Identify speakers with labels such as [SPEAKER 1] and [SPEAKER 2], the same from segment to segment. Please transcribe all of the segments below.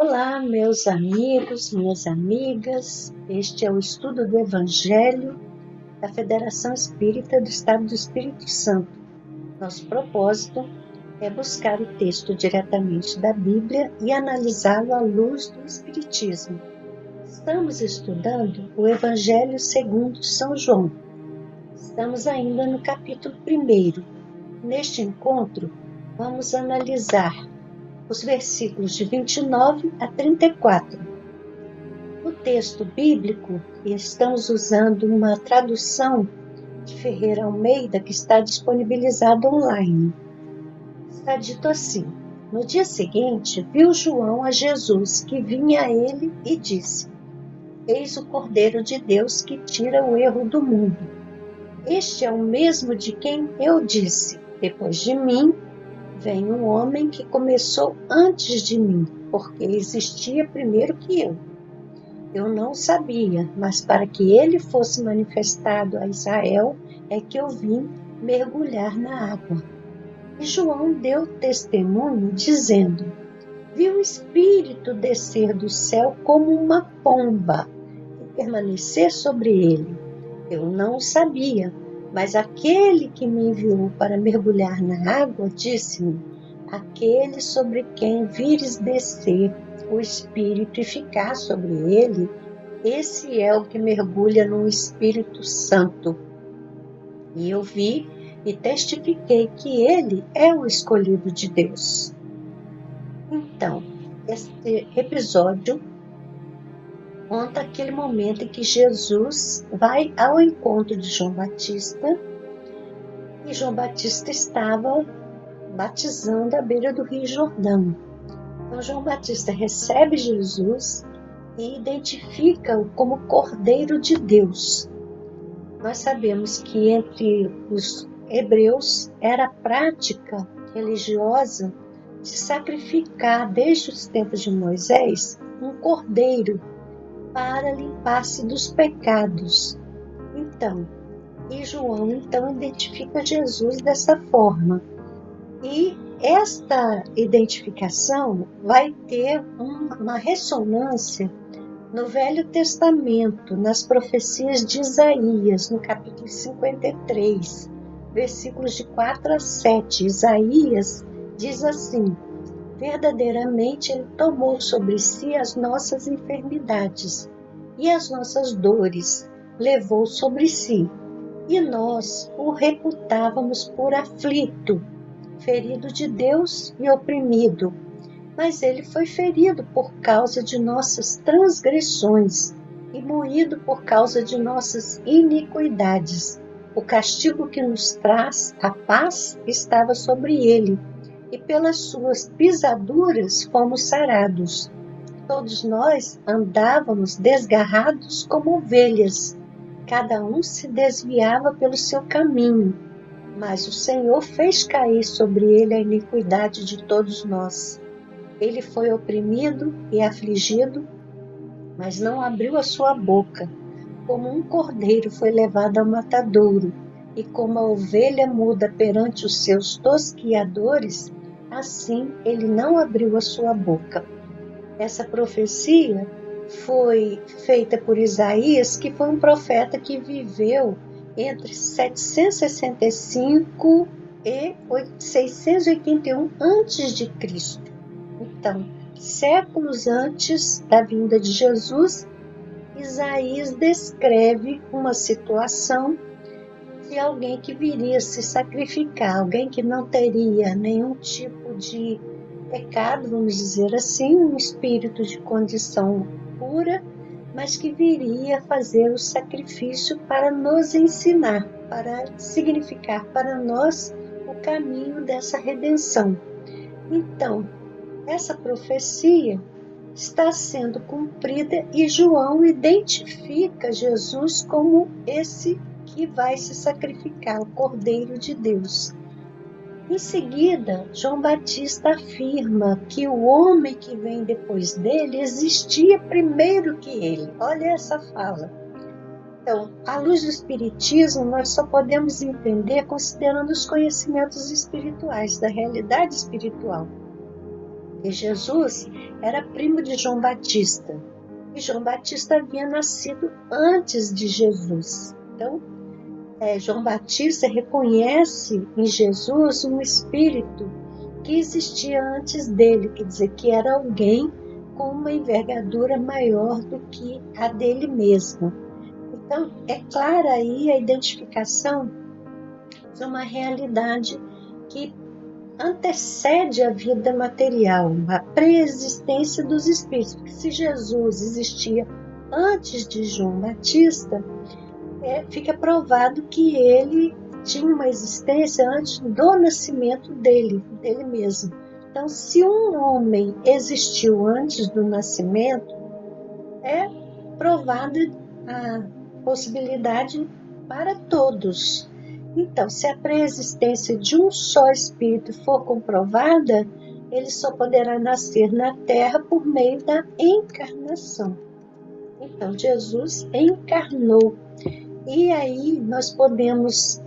[SPEAKER 1] Olá, meus amigos, minhas amigas. Este é o estudo do Evangelho da Federação Espírita do Estado do Espírito Santo. Nosso propósito é buscar o texto diretamente da Bíblia e analisá-lo à luz do Espiritismo. Estamos estudando o Evangelho segundo São João. Estamos ainda no capítulo 1. Neste encontro, vamos analisar os versículos de 29 a 34. No texto bíblico, estamos usando uma tradução de Ferreira Almeida que está disponibilizada online. Está dito assim: no dia seguinte, viu João a Jesus, que vinha a ele e disse: Eis o Cordeiro de Deus que tira o erro do mundo. Este é o mesmo de quem eu disse: depois de mim, vem um homem que começou antes de mim, porque existia primeiro que eu. Eu não sabia, mas para que ele fosse manifestado a Israel, é que eu vim mergulhar na água. E João deu testemunho, dizendo: Vi o Espírito descer do céu como uma pomba e permanecer sobre ele. Eu não o sabia, mas aquele que me enviou para mergulhar na água disse-me: aquele sobre quem vires descer o Espírito e ficar sobre ele, esse é o que mergulha no Espírito Santo. E eu vi e testifiquei que ele é o escolhido de Deus. Então, este episódio conta aquele momento em que Jesus vai ao encontro de João Batista, e João Batista estava batizando à beira do Rio Jordão. Então, João Batista recebe Jesus e identifica-o como Cordeiro de Deus. Nós sabemos que entre os hebreus era prática religiosa de sacrificar, desde os tempos de Moisés, um cordeiro para limpar-se dos pecados. João identifica Jesus dessa forma. E esta identificação vai ter uma ressonância no Velho Testamento, nas profecias de Isaías, no capítulo 53, versículos de 4 a 7. Isaías diz assim: verdadeiramente ele tomou sobre si as nossas enfermidades e as nossas dores levou sobre si, e nós o reputávamos por aflito, ferido de Deus e oprimido. Mas ele foi ferido por causa de nossas transgressões e moído por causa de nossas iniquidades. O castigo que nos traz a paz estava sobre ele, e pelas suas pisaduras fomos sarados. Todos nós andávamos desgarrados como ovelhas, cada um se desviava pelo seu caminho, mas o Senhor fez cair sobre ele a iniquidade de todos nós. Ele foi oprimido e afligido, mas não abriu a sua boca. Como um cordeiro foi levado ao matadouro, e como a ovelha muda perante os seus tosquiadores, assim ele não abriu a sua boca. Essa profecia foi feita por Isaías, que foi um profeta que viveu entre 765 e 681 a.C. Então, séculos antes da vinda de Jesus, Isaías descreve uma situação de alguém que viria se sacrificar, alguém que não teria nenhum tipo de pecado, vamos dizer assim, um espírito de condição pura, mas que viria fazer o sacrifício para nos ensinar, para significar para nós o caminho dessa redenção. Então, essa profecia está sendo cumprida e João identifica Jesus como esse que vai se sacrificar, o Cordeiro de Deus. Em seguida, João Batista afirma que o homem que vem depois dele existia primeiro que ele. Olha essa fala. Então, à luz do Espiritismo, nós só podemos entender considerando os conhecimentos espirituais, da realidade espiritual. E Jesus era primo de João Batista. E João Batista havia nascido antes de Jesus. Então, João Batista reconhece em Jesus um espírito que existia antes dele, quer dizer, que era alguém com uma envergadura maior do que a dele mesmo. Então, é clara aí a identificação de uma realidade que antecede a vida material, a pré-existência dos espíritos. Porque se Jesus existia antes de João Batista, fica provado que ele tinha uma existência antes do nascimento dele mesmo. Então, se um homem existiu antes do nascimento, é provada a possibilidade para todos. Então, se a pré-existência de um só espírito for comprovada, ele só poderá nascer na Terra por meio da encarnação. Então, Jesus encarnou. E aí nós podemos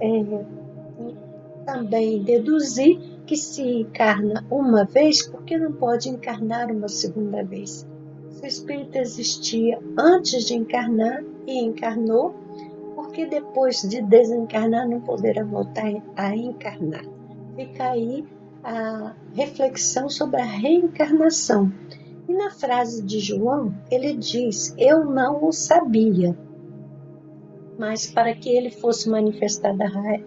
[SPEAKER 1] também deduzir que se encarna uma vez, por que não pode encarnar uma segunda vez? Se o espírito existia antes de encarnar e encarnou, porque depois de desencarnar não poderá voltar a encarnar. Fica aí a reflexão sobre a reencarnação. E na frase de João, ele diz: eu não o sabia, mas para que ele fosse manifestado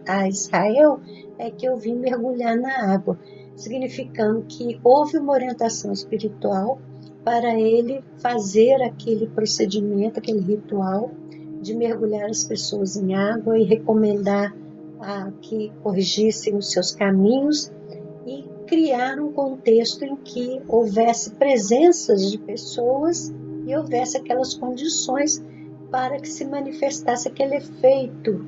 [SPEAKER 1] a Israel, é que eu vim mergulhar na água, significando que houve uma orientação espiritual para ele fazer aquele procedimento, aquele ritual de mergulhar as pessoas em água e recomendar que corrigissem os seus caminhos e criar um contexto em que houvesse presenças de pessoas e houvesse aquelas condições para que se manifestasse aquele efeito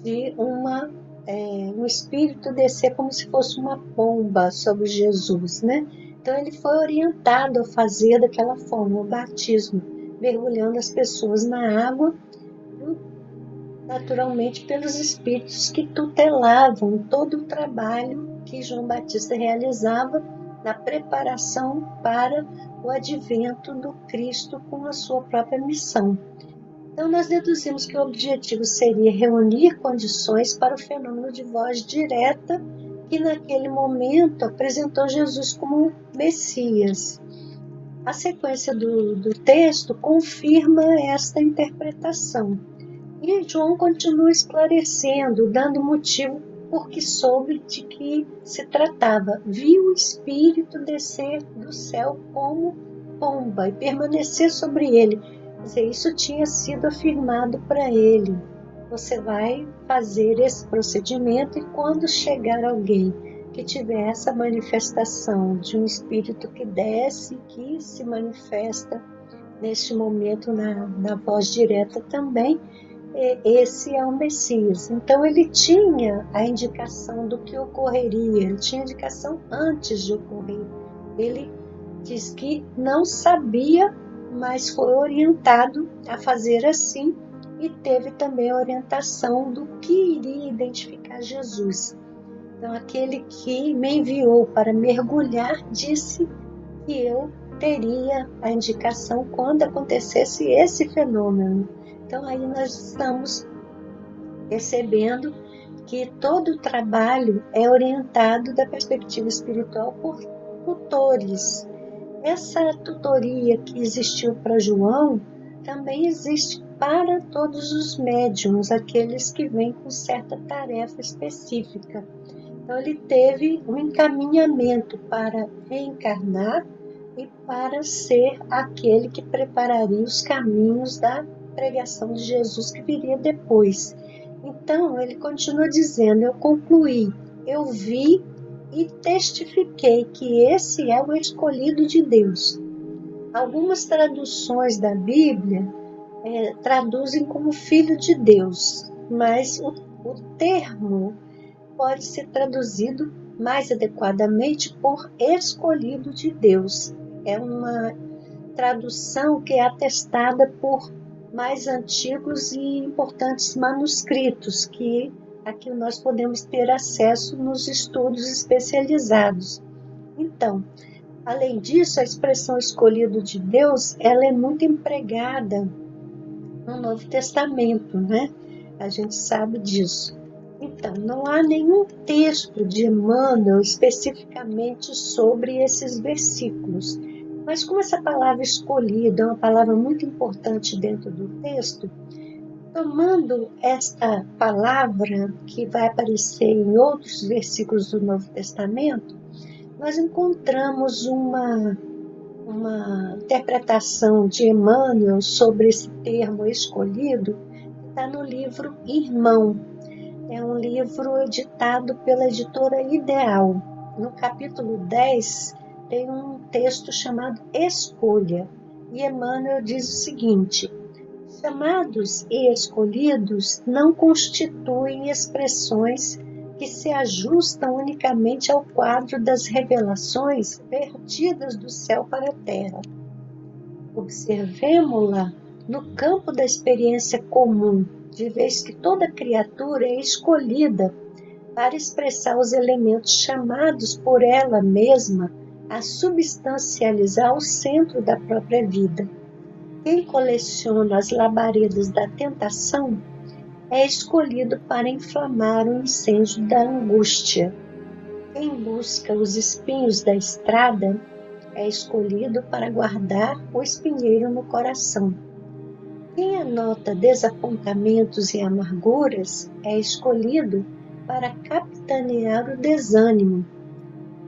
[SPEAKER 1] de um espírito descer como se fosse uma pomba sobre Jesus, né? Então ele foi orientado a fazer daquela forma o batismo, mergulhando as pessoas na água, naturalmente pelos espíritos que tutelavam todo o trabalho que João Batista realizava na preparação para o advento do Cristo com a sua própria missão. Então, nós deduzimos que o objetivo seria reunir condições para o fenômeno de voz direta que naquele momento apresentou Jesus como Messias. A sequência do texto confirma esta interpretação. E João continua esclarecendo, dando motivo porque soube de que se tratava. Viu o Espírito descer do céu como pomba e permanecer sobre ele. Quer dizer, isso tinha sido afirmado para ele. Você vai fazer esse procedimento e quando chegar alguém que tiver essa manifestação de um espírito que desce, que se manifesta neste momento na voz direta também, esse é o Messias. Então ele tinha a indicação do que ocorreria, ele tinha indicação antes de ocorrer. Ele diz que não sabia, mas foi orientado a fazer assim e teve também a orientação do que iria identificar Jesus. Então aquele que me enviou para mergulhar disse que eu teria a indicação quando acontecesse esse fenômeno. Então aí nós estamos percebendo que todo o trabalho é orientado da perspectiva espiritual por tutores. Essa tutoria que existiu para João também existe para todos os médiuns, aqueles que vêm com certa tarefa específica. Então ele teve um encaminhamento para reencarnar e para ser aquele que prepararia os caminhos da pregação de Jesus que viria depois. Então ele continua dizendo: eu concluí, eu vi e testifiquei que esse é o escolhido de Deus. Algumas traduções da Bíblia traduzem como filho de Deus, mas o termo pode ser traduzido mais adequadamente por escolhido de Deus. É uma tradução que é atestada por mais antigos e importantes manuscritos que aqui nós podemos ter acesso nos estudos especializados. Então, Além disso, a expressão escolhido de Deus, ela é muito empregada no Novo Testamento, né? A gente sabe disso. Então, não há nenhum texto de Emmanuel especificamente sobre esses versículos. Mas como essa palavra escolhida é uma palavra muito importante dentro do texto, tomando esta palavra que vai aparecer em outros versículos do Novo Testamento, nós encontramos uma interpretação de Emmanuel sobre esse termo escolhido, que está no livro Irmão. É um livro editado pela editora Ideal. No capítulo 10 tem um texto chamado Escolha, e Emmanuel diz o seguinte: chamados e escolhidos não constituem expressões que se ajustam unicamente ao quadro das revelações vertidas do céu para a terra. Observemo-la no campo da experiência comum, de vez que toda criatura é escolhida para expressar os elementos chamados por ela mesma a substancializar o centro da própria vida. Quem coleciona as labaredas da tentação é escolhido para inflamar o incêndio da angústia. Quem busca os espinhos da estrada é escolhido para guardar o espinheiro no coração. Quem anota desapontamentos e amarguras é escolhido para capitanear o desânimo.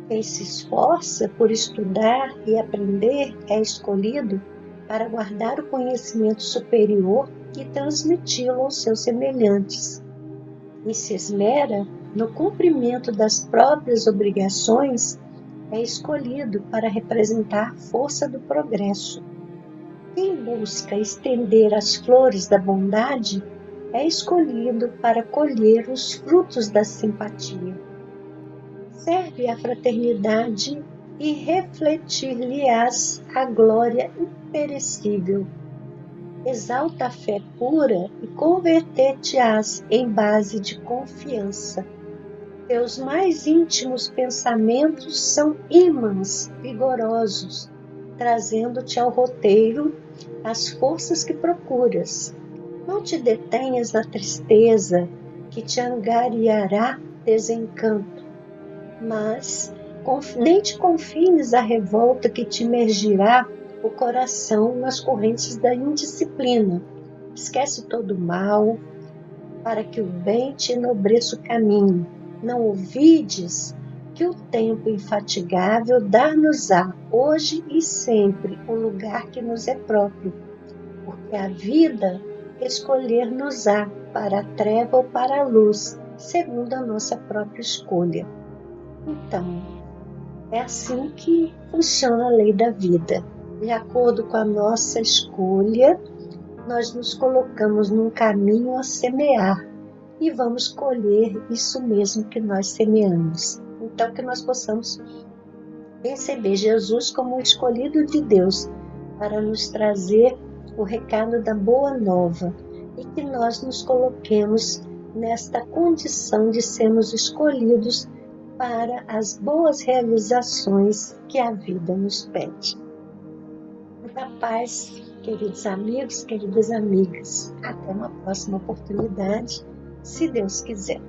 [SPEAKER 1] Quem se esforça por estudar e aprender é escolhido para guardar o conhecimento superior e transmiti-lo aos seus semelhantes. Quem se esmera no cumprimento das próprias obrigações é escolhido para representar a força do progresso. Quem busca estender as flores da bondade é escolhido para colher os frutos da simpatia. Serve à fraternidade e refletir-lhe-ás a glória imperecível. Exalta a fé pura e converter-te-ás em base de confiança. Teus mais íntimos pensamentos são ímãs vigorosos, trazendo-te ao roteiro as forças que procuras. Não te detenhas na tristeza que te angariará desencanto, mas nem te confines à revolta que te imergirá o coração nas correntes da indisciplina. Esquece todo o mal, para que o bem te enobreça o caminho. Não ouvides que o tempo infatigável dar-nos-á, hoje e sempre, o lugar que nos é próprio, porque a vida escolher-nos-á para a treva ou para a luz, segundo a nossa própria escolha. Então, é assim que funciona a lei da vida. De acordo com a nossa escolha, nós nos colocamos num caminho a semear e vamos colher isso mesmo que nós semeamos. Então, que nós possamos perceber Jesus como o escolhido de Deus para nos trazer o recado da boa nova e que nós nos coloquemos nesta condição de sermos escolhidos para as boas realizações que a vida nos pede. Muita paz, queridos amigos, queridas amigas. Até uma próxima oportunidade, se Deus quiser.